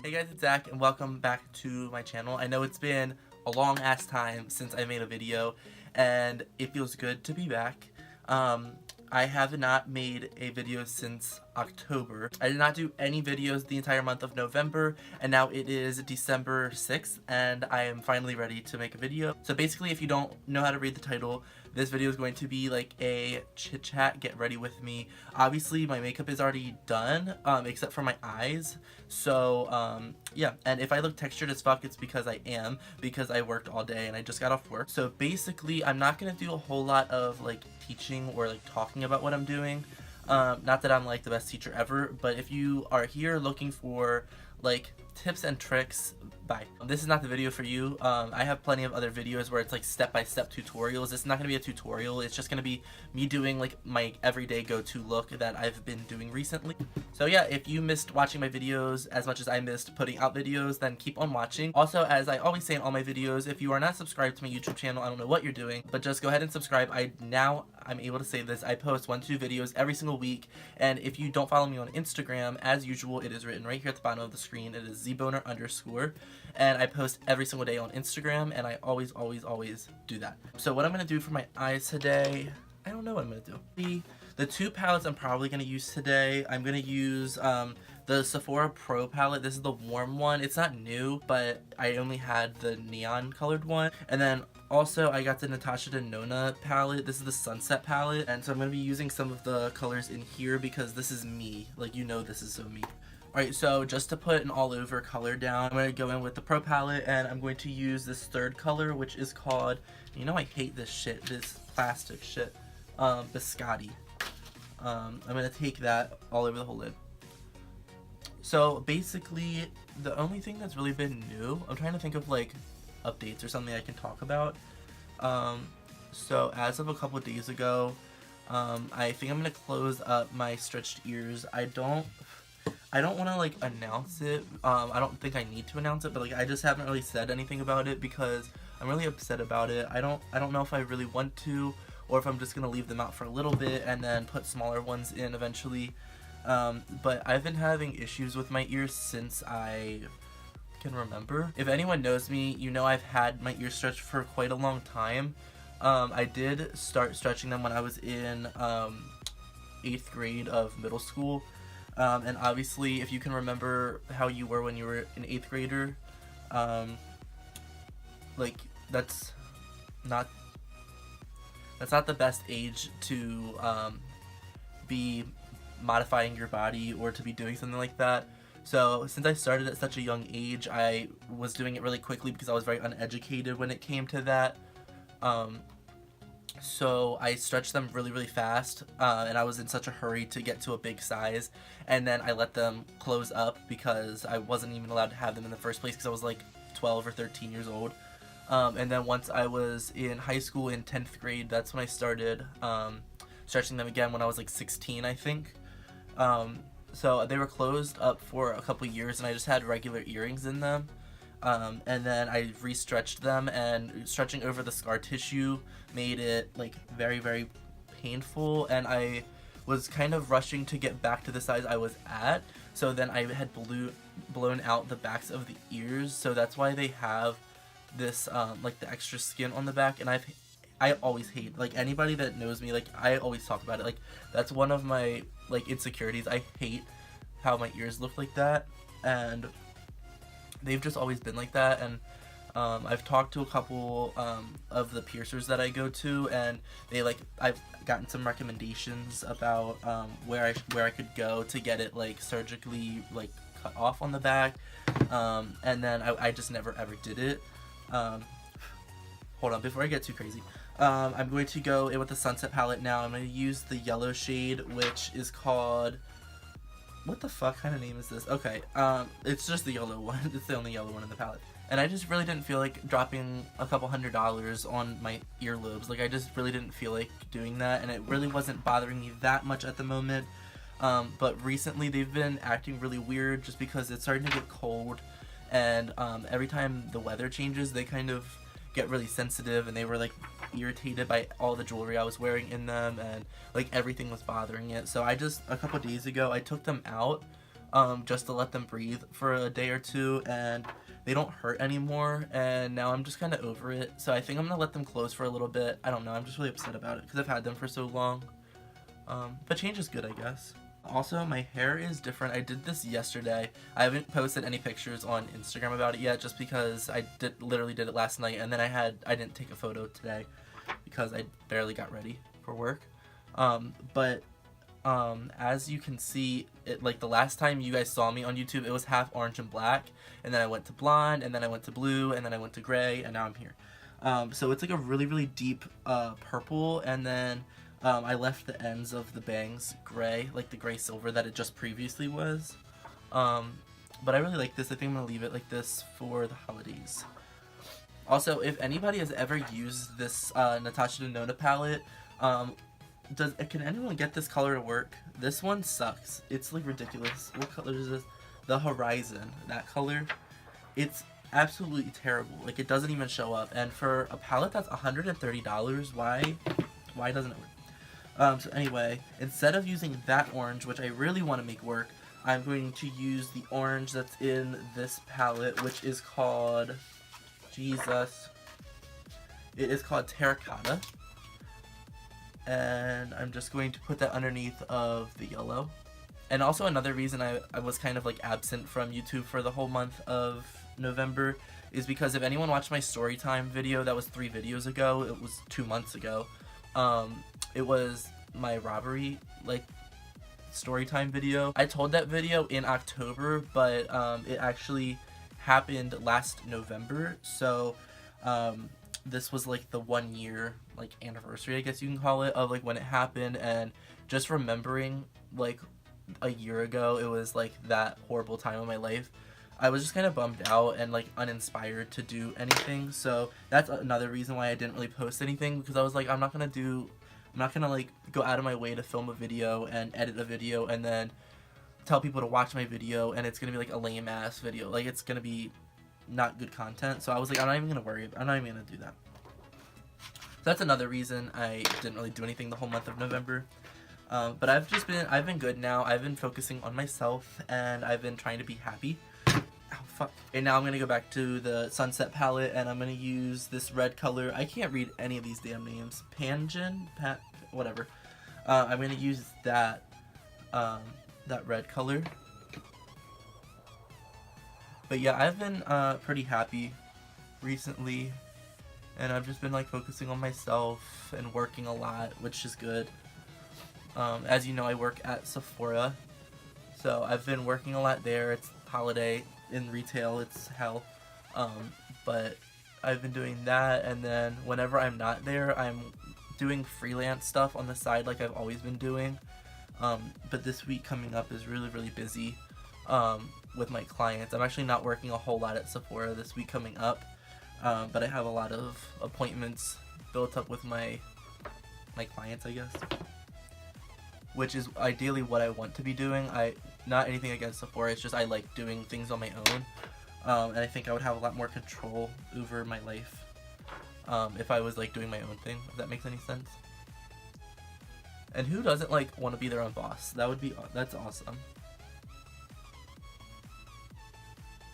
Hey guys, it's Zach and welcome back to my channel. I know it's been a long ass time since I made a video and it feels good to be back. I have not made a video since October. I did not do any videos the entire month of November, and now it is December 6th and I am finally ready to make a video. So basically, if you don't know how to read the title, this video is going to be like a chit chat, get ready with me. Obviously my makeup is already done, except for my eyes. So yeah, and if I look textured as fuck, it's because I am, because I worked all day and I just got off work. So basically I'm not gonna do a whole lot of like teaching or like talking about what I'm doing. Not that I'm like the best teacher ever, but if you are here looking for like tips and tricks, bye. This is not the video for you. I have plenty of other videos where it's like step-by-step tutorials. It's not gonna be a tutorial, it's just gonna be me doing like my everyday go-to look that I've been doing recently. So yeah, if you missed watching my videos as much as I missed putting out videos, then keep on watching. Also, as I always say in all my videos, if you are not subscribed to my YouTube channel, I don't know what you're doing, but just go ahead and subscribe. I'm able to say this, I post 1 to 2 videos every single week, and if you don't follow me on Instagram, as usual, it is written right here at the bottom of the screen. It is zboner_, and I post every single day on Instagram, and I always do that. So what I'm gonna do for my eyes today, I don't know what I'm gonna do. The 2 palettes I'm probably gonna use today, I'm gonna use the Sephora Pro palette. This is the warm one. It's not new, but I only had the neon colored one. And then also I got the Natasha Denona palette. This is the Sunset palette. And so I'm going to be using some of the colors in here because this is me. Like, you know, this is so me. Alright, so just to put an all over color down, I'm going to go in with the Pro palette and I'm going to use this third color, which is called, you know I hate this shit, this plastic shit, Biscotti. I'm going to take that all over the whole lid. So basically, the only thing that's really been new, I'm trying to think of like updates or something I can talk about. So as of a couple of days ago, I think I'm gonna close up my stretched ears. I don't want to like announce it. I don't think I need to announce it, but like I just haven't really said anything about it because I'm really upset about it. I don't know if I really want to, or if I'm just gonna leave them out for a little bit and then put smaller ones in eventually. But I've been having issues with my ears since I can remember. If anyone knows me, you know I've had my ears stretched for quite a long time. I did start stretching them when I was in 8th grade of middle school. And obviously, if you can remember how you were when you were an 8th grader, like that's not the best age to be modifying your body or to be doing something like that. So since I started at such a young age, I was doing it really quickly because I was very uneducated when it came to that. So I stretched them really fast, and I was in such a hurry to get to a big size, and then I let them close up because I wasn't even allowed to have them in the first place because I was like 12 or 13 years old. And then once I was in high school in 10th grade, that's when I started stretching them again when I was like 16, I think. So they were closed up for a couple years and I just had regular earrings in them. And then I re-stretched them, and stretching over the scar tissue made it like very painful, and I was kind of rushing to get back to the size I was at. So then I had blown out the backs of the ears, so that's why they have this like the extra skin on the back. And I always hate, like anybody that knows me, like I always talk about it, like that's one of my like insecurities. I hate how my ears look like that, and they've just always been like that. And I've talked to a couple of the piercers that I go to, and I've gotten some recommendations about where I could go to get it like surgically like cut off on the back, and then I just never ever did it. Hold on, before I get too crazy, I'm going to go in with the Sunset palette now. I'm going to use the yellow shade, which is called, what the fuck kind of name is this? Okay, it's just the yellow one. It's the only yellow one in the palette. And I just really didn't feel like dropping a couple $100s on my earlobes. Like, I just really didn't feel like doing that, and it really wasn't bothering me that much at the moment. But recently they've been acting really weird just because it's starting to get cold, and every time the weather changes, they kind of get really sensitive, and they were like irritated by all the jewelry I was wearing in them, and like everything was bothering it. So a couple days ago I took them out just to let them breathe for a day or two, and they don't hurt anymore, and now I'm just kind of over it. So I think I'm gonna let them close for a little bit. I don't know, I'm just really upset about it because I've had them for so long. But change is good, I guess. Also, my hair is different. I did this yesterday. I haven't posted any pictures on Instagram about it yet, just because I literally did it last night, and then I didn't take a photo today because I barely got ready for work. But as you can see, like the last time you guys saw me on YouTube, it was half orange and black, and then I went to blonde, and then I went to blue, and then I went to gray, and now I'm here. So it's like a really, really deep purple, and then I left the ends of the bangs gray, like the gray silver that it just previously was. But I really like this. I think I'm going to leave it like this for the holidays. Also, if anybody has ever used this Natasha Denona palette, can anyone get this color to work? This one sucks. It's like ridiculous. What color is this? The Horizon. That color. It's absolutely terrible. Like, it doesn't even show up. And for a palette that's $130, why doesn't it work? So anyway, instead of using that orange, which I really want to make work, I'm going to use the orange that's in this palette, which is called, Jesus, it is called Terracotta. And I'm just going to put that underneath of the yellow. And also another reason I was kind of like absent from YouTube for the whole month of November is because if anyone watched my story time video, that was 3 videos ago, it was 2 months ago. It was my robbery, like, story time video. I told that video in October, but it actually happened last November, so this was like the 1 year like anniversary, I guess you can call it, of like when it happened. And just remembering like a year ago, it was like that horrible time of my life. I was just kind of bummed out and like uninspired to do anything, so that's another reason why I didn't really post anything, because I was like, I'm not gonna like go out of my way to film a video and edit a video and then tell people to watch my video and it's gonna be like a lame ass video, like it's gonna be not good content. So I was like, I'm not even gonna do that. So that's another reason I didn't really do anything the whole month of November. But I've been good now. I've been focusing on myself and I've been trying to be happy. Oh, fuck. And now I'm going to go back to the Sunset palette, and I'm going to use this red color. I can't read any of these damn names. Whatever. I'm going to use that red color. But yeah, I've been pretty happy recently, and I've just been like focusing on myself and working a lot, which is good. As you know, I work at Sephora, so I've been working a lot there. It's holiday. In retail, it's hell, but I've been doing that, and then whenever I'm not there, I'm doing freelance stuff on the side like I've always been doing. But this week coming up is really, really busy with my clients. I'm actually not working a whole lot at Sephora this week coming up, but I have a lot of appointments built up with my clients, I guess, which is ideally what I want to be doing. Not anything against Sephora, it's just I like doing things on my own, and I think I would have a lot more control over my life if I was like doing my own thing, if that makes any sense. And who doesn't like want to be their own boss? That's awesome.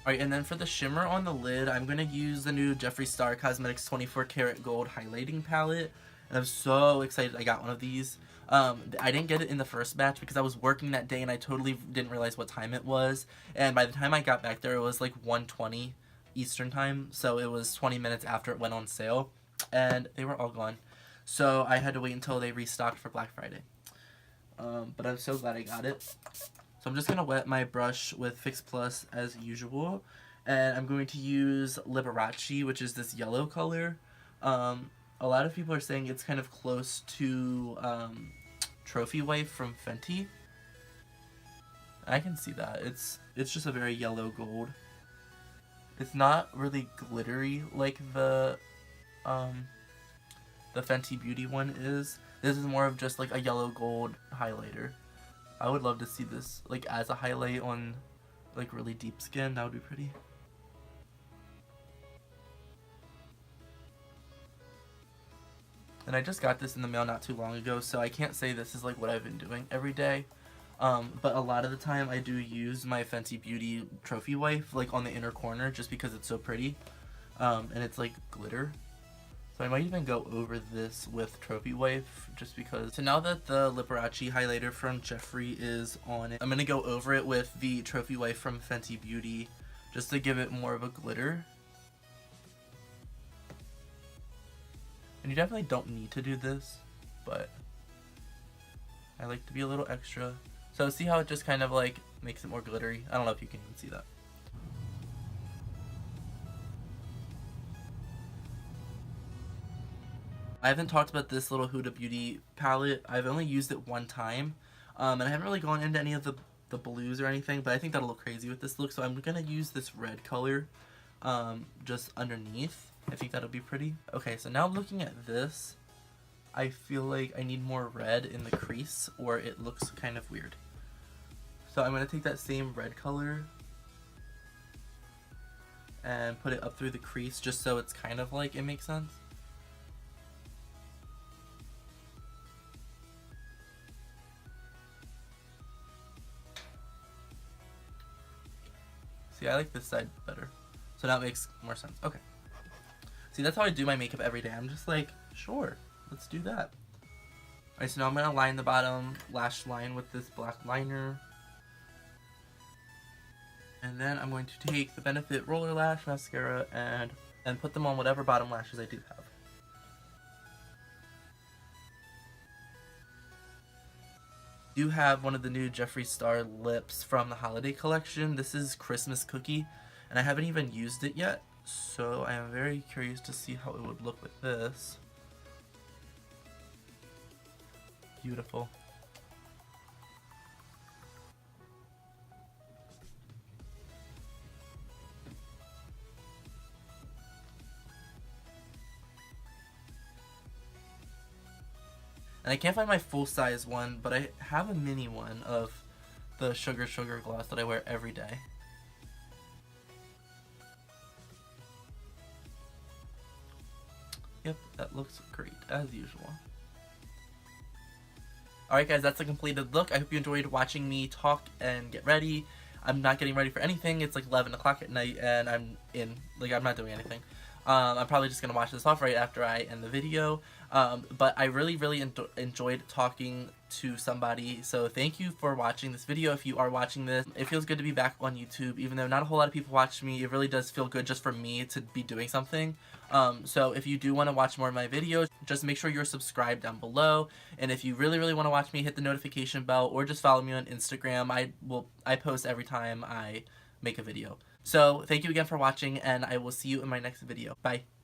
Alright, and then for the shimmer on the lid, I'm going to use the new Jeffree Star Cosmetics 24 Karat Gold Highlighting Palette, and I'm so excited I got one of these. I didn't get it in the first batch because I was working that day and I totally didn't realize what time it was. And by the time I got back there, it was like 1:20 Eastern time. So it was 20 minutes after it went on sale. And they were all gone. So I had to wait until they restocked for Black Friday. But I'm so glad I got it. So I'm just going to wet my brush with Fix Plus as usual. And I'm going to use Liberace, which is this yellow color. A lot of people are saying it's kind of close to Trophy Wife from Fenty. I can see that. It's just a very yellow gold. It's not really glittery like the Fenty Beauty one is. This is more of just like a yellow gold highlighter. I would love to see this like as a highlight on like really deep skin. That would be pretty. And I just got this in the mail not too long ago, so I can't say this is like what I've been doing every day. But a lot of the time I do use my Fenty Beauty Trophy Wife like on the inner corner just because it's so pretty. And it's like glitter. So I might even go over this with Trophy Wife just because. So now that the Liberace highlighter from Jeffree is on it, I'm going to go over it with the Trophy Wife from Fenty Beauty just to give it more of a glitter. And you definitely don't need to do this, but I like to be a little extra. So see how it just kind of like makes it more glittery? I don't know if you can even see that. I haven't talked about this little Huda Beauty palette. I've only used it one time. And I haven't really gone into any of the blues or anything, but I think that'll look crazy with this look. So I'm going to use this red color just underneath. I think that'll be pretty. Okay, so now looking at this, I feel like I need more red in the crease or it looks kind of weird. So I'm going to take that same red color and put it up through the crease just so it's kind of like it makes sense. See, I like this side better. So now it makes more sense. Okay. See, that's how I do my makeup every day. I'm just like, sure, let's do that. Alright, so now I'm going to line the bottom lash line with this black liner. And then I'm going to take the Benefit Roller Lash Mascara and put them on whatever bottom lashes I do have. Do have one of the new Jeffree Star lips from the holiday collection. This is Christmas Cookie, and I haven't even used it yet, so I am very curious to see how it would look with this. Beautiful. And I can't find my full-size one, but I have a mini one of the Sugar Gloss that I wear every day. Yep, that looks great, as usual. Alright guys, that's the completed look. I hope you enjoyed watching me talk and get ready. I'm not getting ready for anything. It's like 11 o'clock at night and I'm not doing anything. I'm probably just going to watch this off right after I end the video. But I really enjoyed talking to somebody. So thank you for watching this video. If you are watching this, it feels good to be back on YouTube. Even though not a whole lot of people watch me, it really does feel good just for me to be doing something. So if you do want to watch more of my videos, just make sure you're subscribed down below. And if you really want to watch me, hit the notification bell or just follow me on Instagram. I post every time I make a video. So thank you again for watching, and I will see you in my next video. Bye.